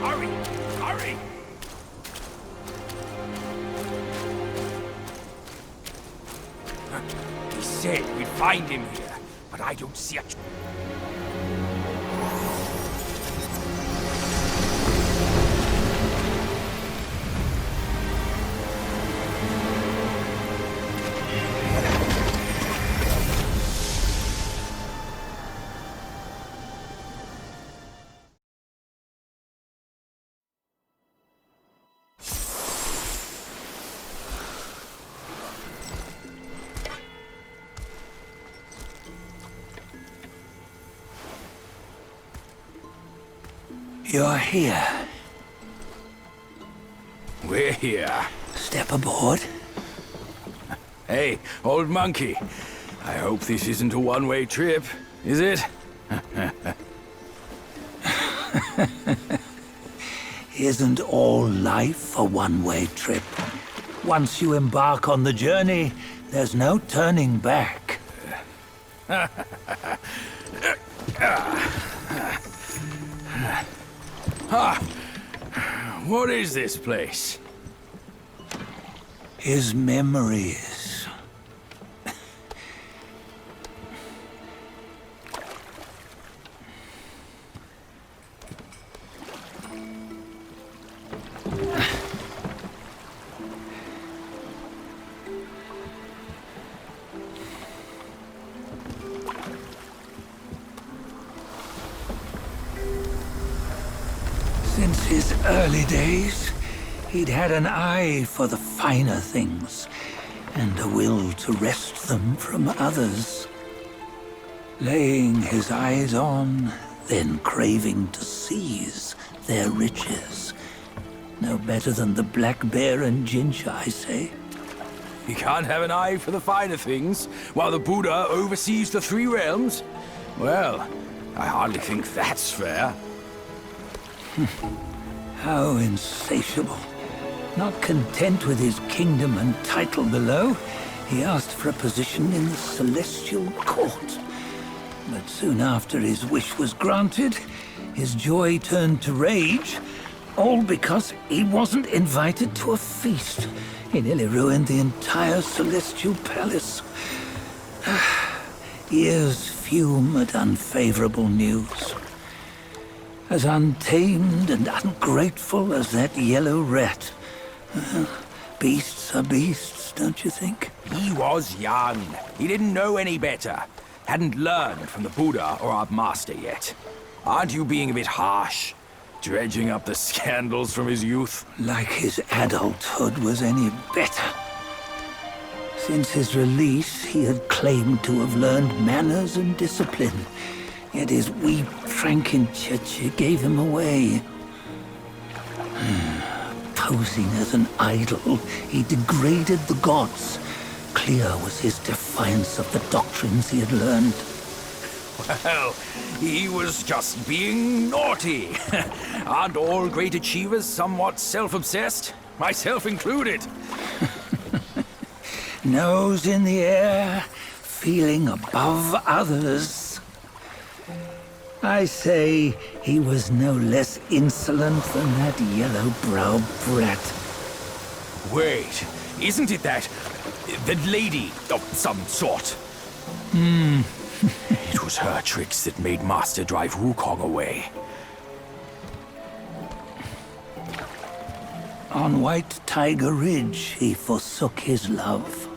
Hurry! Hurry! He said we'd find him here, but I don't see it. You're here. We're here. Step aboard. Hey, old monkey. I hope this isn't a one-way trip, is it? Isn't all life a one-way trip? Once you embark on the journey, there's no turning back. What is this place? His memories. Since his early days, he'd had an eye for the finer things, and a will to wrest them from others. Laying his eyes on, then craving to seize their riches. No better than the black bear and Jinja, I say. You can't have an eye for the finer things, while the Buddha oversees the three realms? Well, I hardly think that's fair. How insatiable. Not content with his kingdom and title below, he asked for a position in the celestial court. But soon after his wish was granted, his joy turned to rage, all because he wasn't invited to a feast. He nearly ruined the entire celestial palace. Ears fume at unfavorable news. As untamed and ungrateful as that yellow rat. Beasts are beasts, don't you think? He was young. He didn't know any better. Hadn't learned from the Buddha or our master yet. Aren't you being a bit harsh? Dredging up the scandals from his youth? Like his adulthood was any better. Since his release, he had claimed to have learned manners and discipline. Yet his weak Frankenchurch gave him away. Posing as an idol, he degraded the gods. Clear was his defiance of the doctrines he had learned. Well, he was just being naughty. Aren't all great achievers somewhat self-obsessed? Myself included. Nose in the air, feeling above others. I say he was no less insolent than that yellow-browed brat. Wait, isn't it that lady of some sort? It was her tricks that made Master drive Wukong away. On White Tiger Ridge, he forsook his love.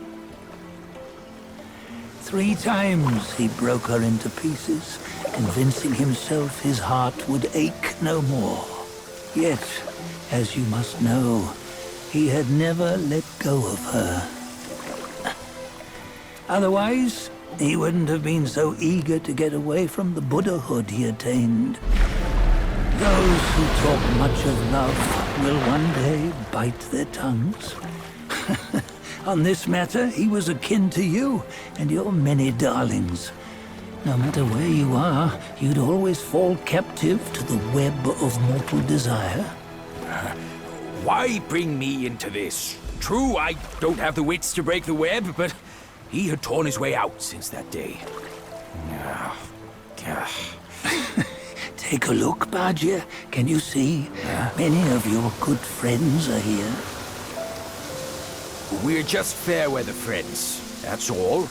3 times he broke her into pieces, convincing himself his heart would ache no more. Yet, as you must know, he had never let go of her. Otherwise, he wouldn't have been so eager to get away from the Buddhahood he attained. Those who talk much of love will one day bite their tongues. On this matter, he was akin to you and your many darlings. No matter where you are, you'd always fall captive to the web of mortal desire. Why bring me into this? True, I don't have the wits to break the web, but he had torn his way out since that day. Take a look, Badger. Can you see? Many of your good friends are here. We're just fair weather friends, that's all.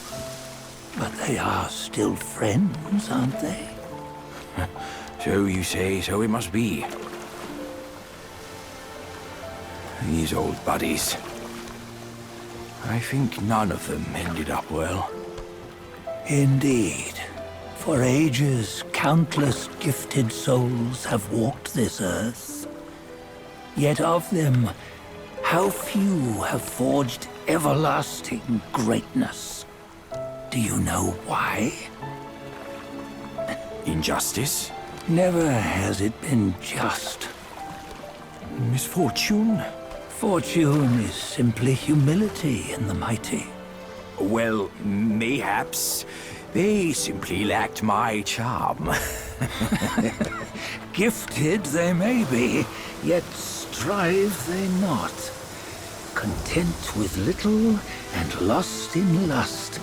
But they are still friends, aren't they? So you say, so it must be. These old buddies. I think none of them ended up well. Indeed. For ages, countless gifted souls have walked this earth. Yet of them, how few have forged everlasting greatness? Do you know why? Injustice? Never has it been just. Misfortune? Fortune is simply humility in the mighty. Well, mayhaps. They simply lacked my charm. Gifted they may be, yet strive they not. Content with little and lost in lust.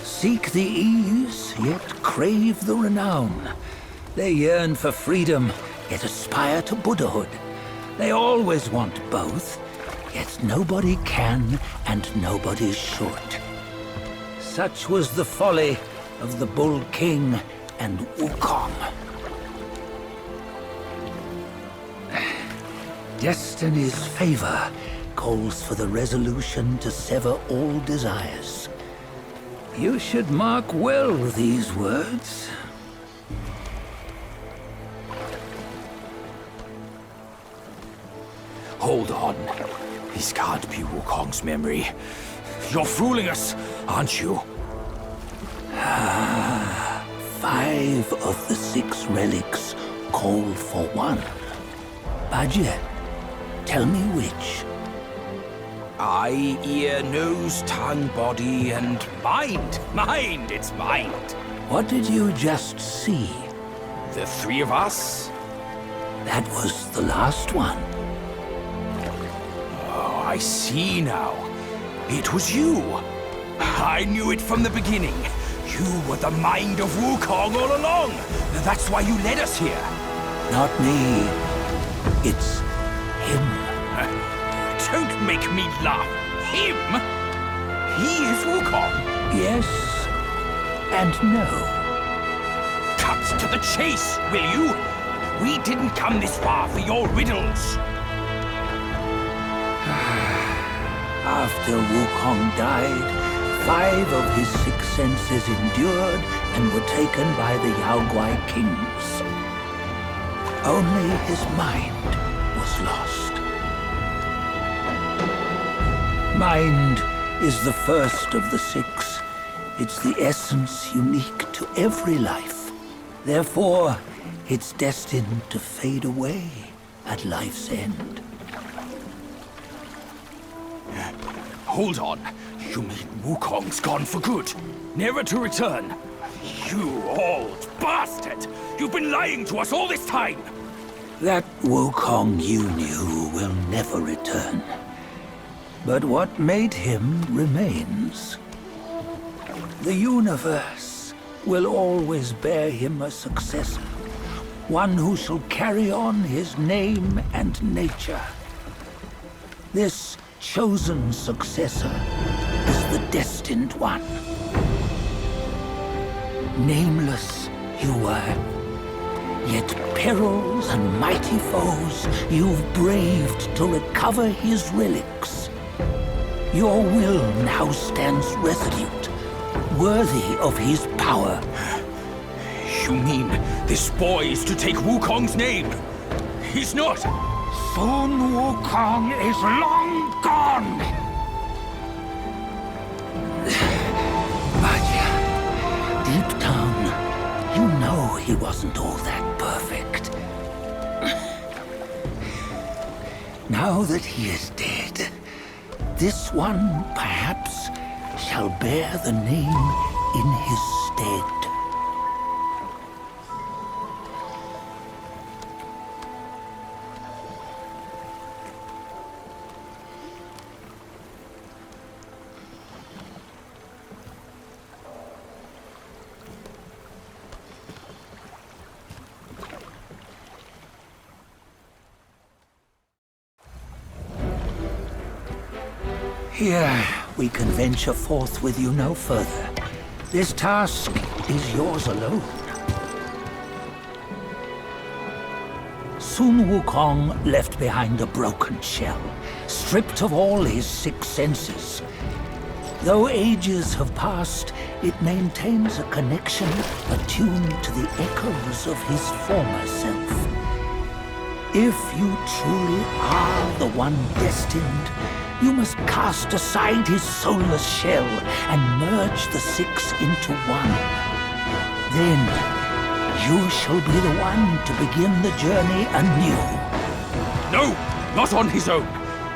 Seek the ease, yet crave the renown. They yearn for freedom, yet aspire to Buddhahood. They always want both, yet nobody can and nobody should. Such was the folly of the Bull King and Wukong. Destiny's favor calls for the resolution to sever all desires. You should mark well these words. Hold on. This can't be Wukong's memory. You're fooling us, aren't you? 5 of the 6 relics call for one. Badger, tell me which. Eye, ear, nose, tongue, body, and mind. Mind, it's mind. What did you just see? The 3 of us? That was the last one. Oh, I see now. It was you. I knew it from the beginning. You were the mind of Wukong all along. That's why you led us here. Not me. It's him. Don't make me laugh. Him? He is Wukong. Yes and no. Cut to the chase, will you? We didn't come this far for your riddles. After Wukong died, 5 of his 6 senses endured and were taken by the Yaoguai kings. Only his mind was lost. Mind is the first of the 6. It's the essence unique to every life. Therefore, it's destined to fade away at life's end. Hold on. You mean Wukong's gone for good? Never to return? You old bastard! You've been lying to us all this time! That Wukong you knew will never return. But what made him remains. The universe will always bear him a successor. One who shall carry on his name and nature. This chosen successor is the destined one. Nameless you were, yet perils and mighty foes you've braved to recover his relics. Your will now stands resolute, worthy of his power. You mean this boy is to take Wukong's name? He's not! Soon Wukong is long gone! Badger, deep down, you know he wasn't all that perfect. Now that he is dead, this one, perhaps, shall bear the name in his stead. Here, we can venture forth with you no further. This task is yours alone. Soon Wukong left behind a broken shell, stripped of all his 6 senses. Though ages have passed, it maintains a connection attuned to the echoes of his former self. If you truly are the one destined, you must cast aside his soulless shell and merge the 6 into one. Then, you shall be the one to begin the journey anew. No, not on his own.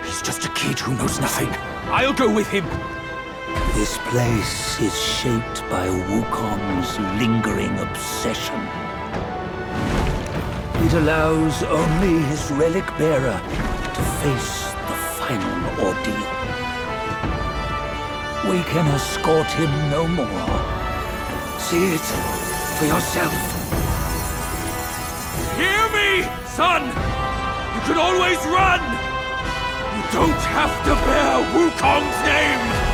He's just a kid who knows nothing. I'll go with him. This place is shaped by Wukong's lingering obsession. It allows only his relic bearer to face the final ordeal. We can escort him no more. See it for yourself. Hear me, son! You can always run! You don't have to bear Wukong's name!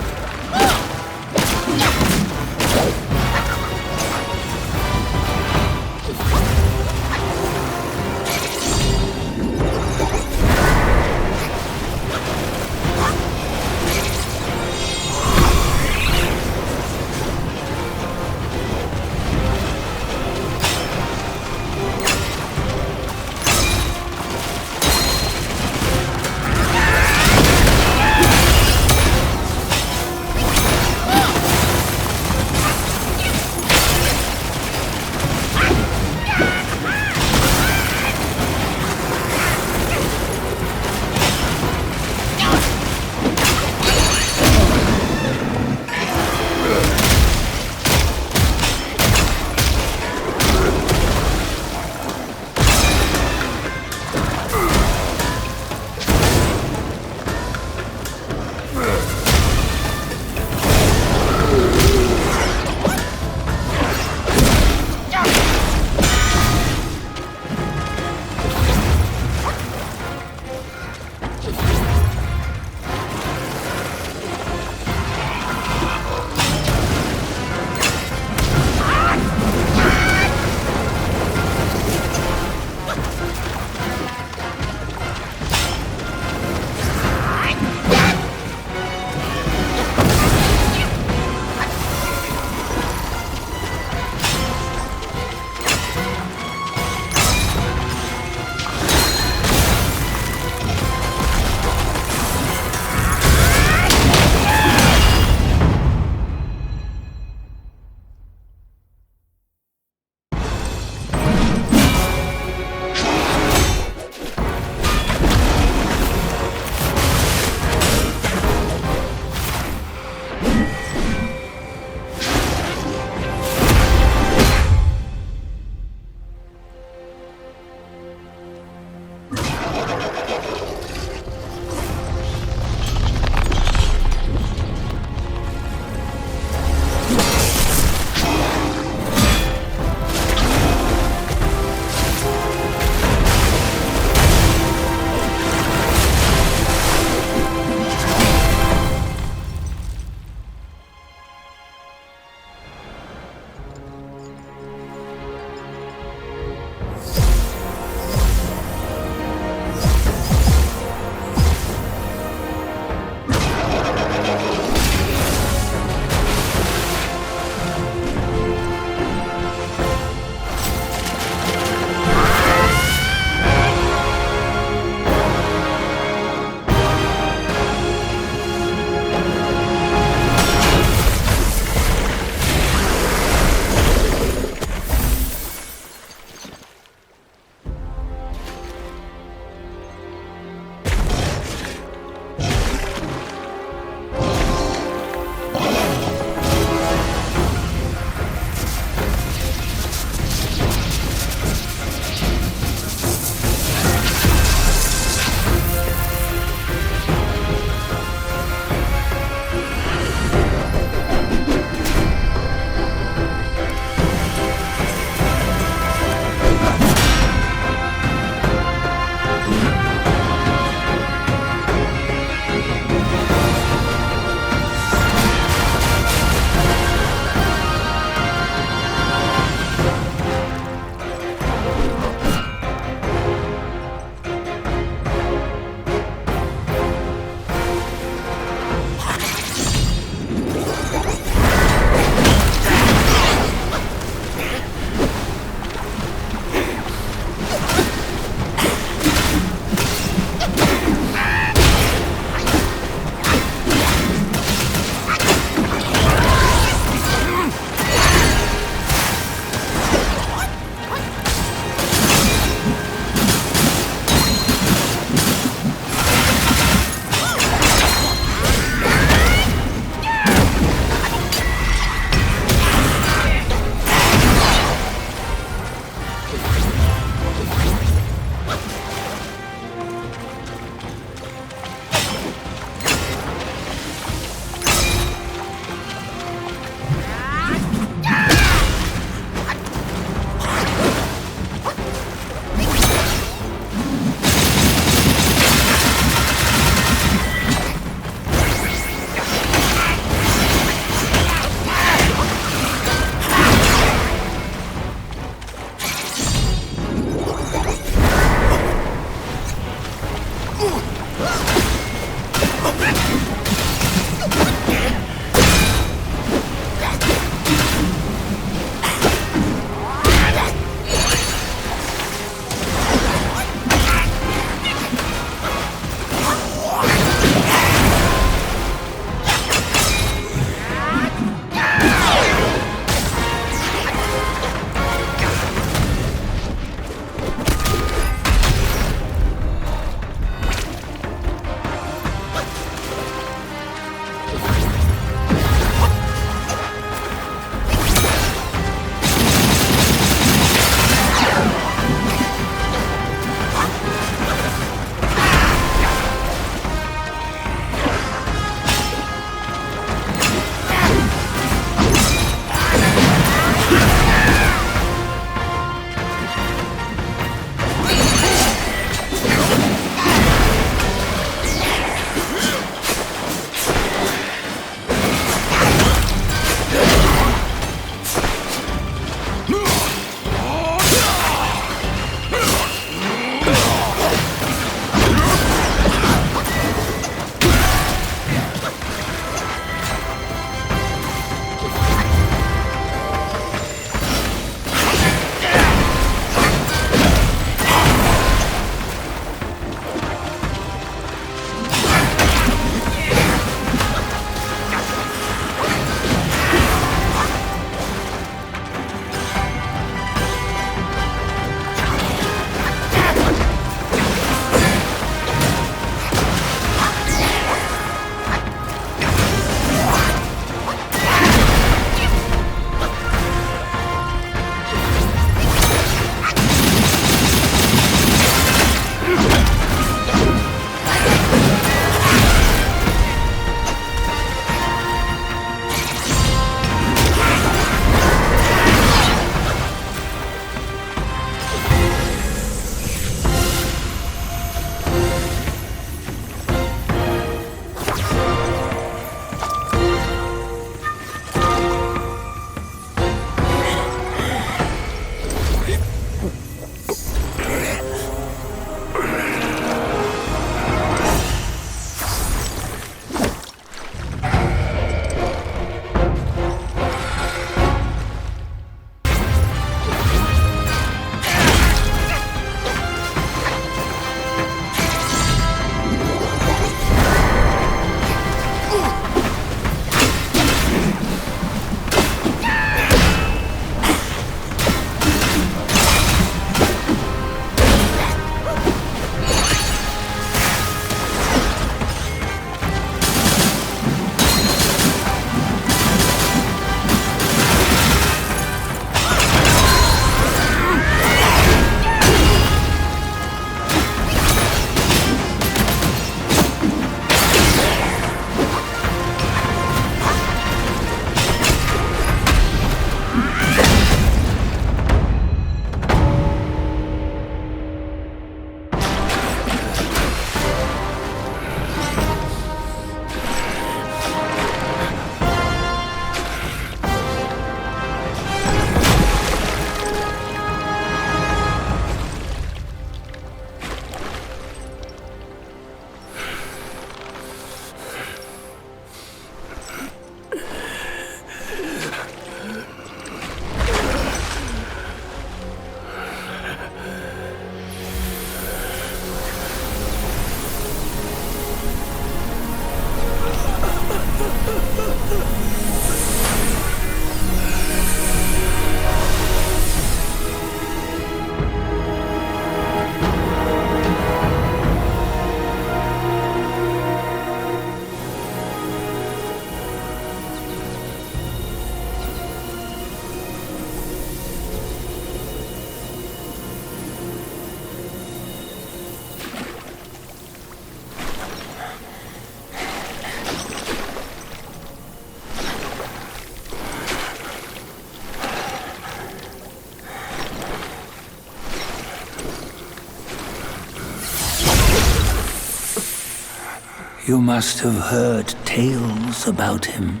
You must have heard tales about him.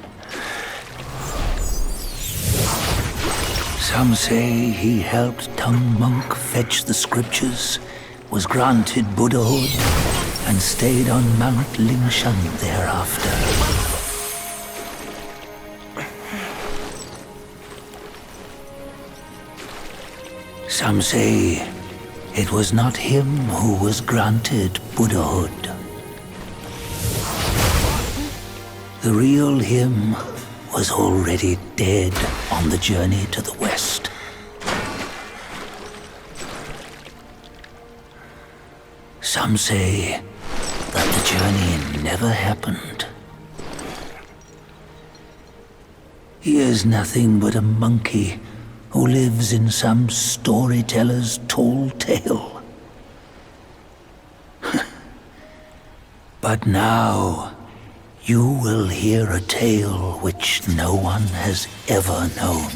Some say he helped Tung Monk fetch the scriptures, was granted Buddhahood, and stayed on Mount Lingshan thereafter. Some say it was not him who was granted Buddhahood. The real him was already dead on the journey to the west. Some say that the journey never happened. He is nothing but a monkey who lives in some storyteller's tall tale. But now, you will hear a tale which no one has ever known.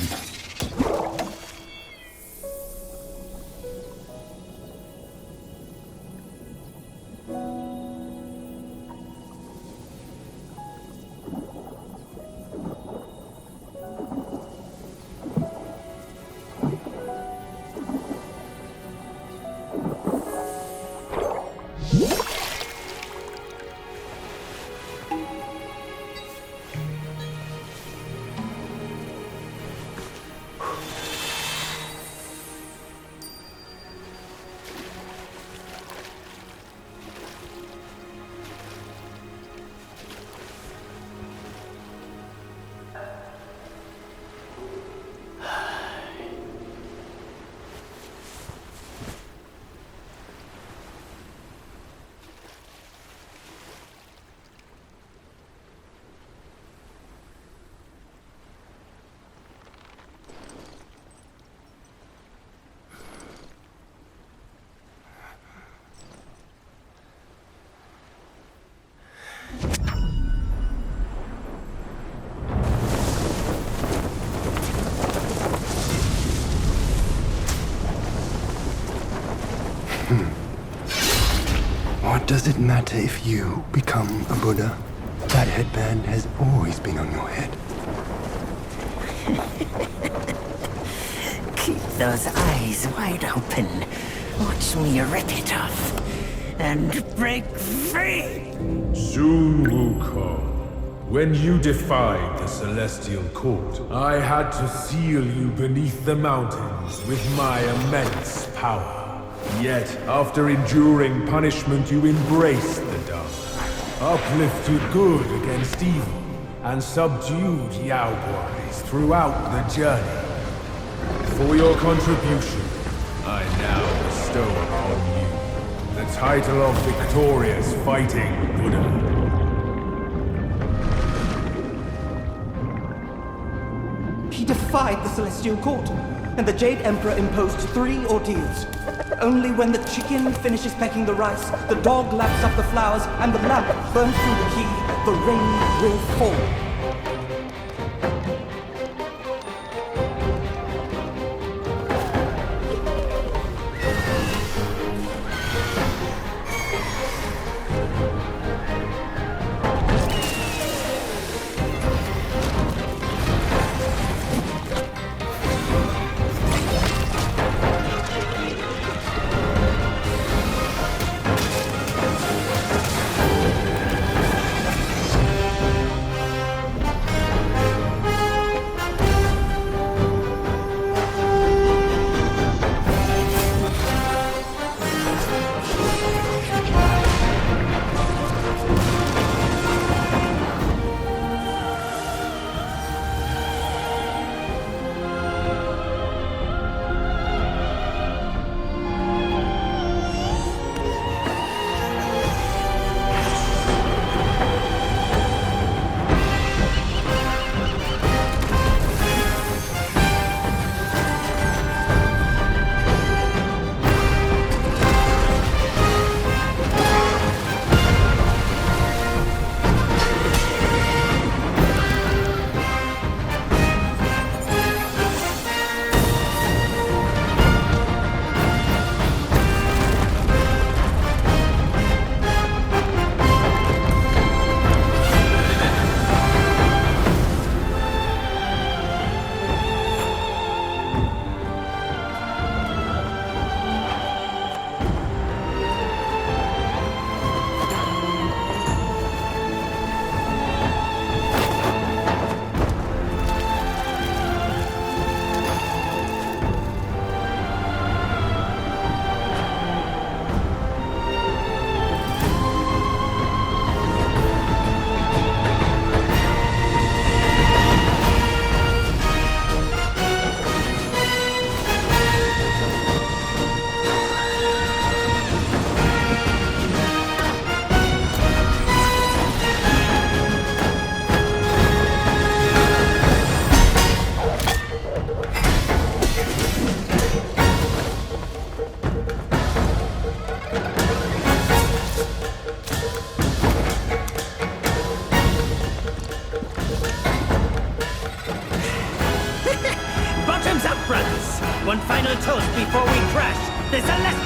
What does it matter if you become a Buddha? That headband has always been on your head. Keep those eyes wide open. Watch me rip it off and break free. Soon, Wukong. When you defied the Celestial Court, I had to seal you beneath the mountains with my immense power. Yet, after enduring punishment, you embraced the dark, uplifted good against evil, and subdued Yaoguais throughout the journey. For your contribution, I now bestow upon you the title of Victorious Fighting Buddha. He defied the Celestial Court, and the Jade Emperor imposed 3 ordeals. Only when the chicken finishes pecking the rice, the dog laps up the flowers, and the lamp burns through the key, the rain will fall. The Celestial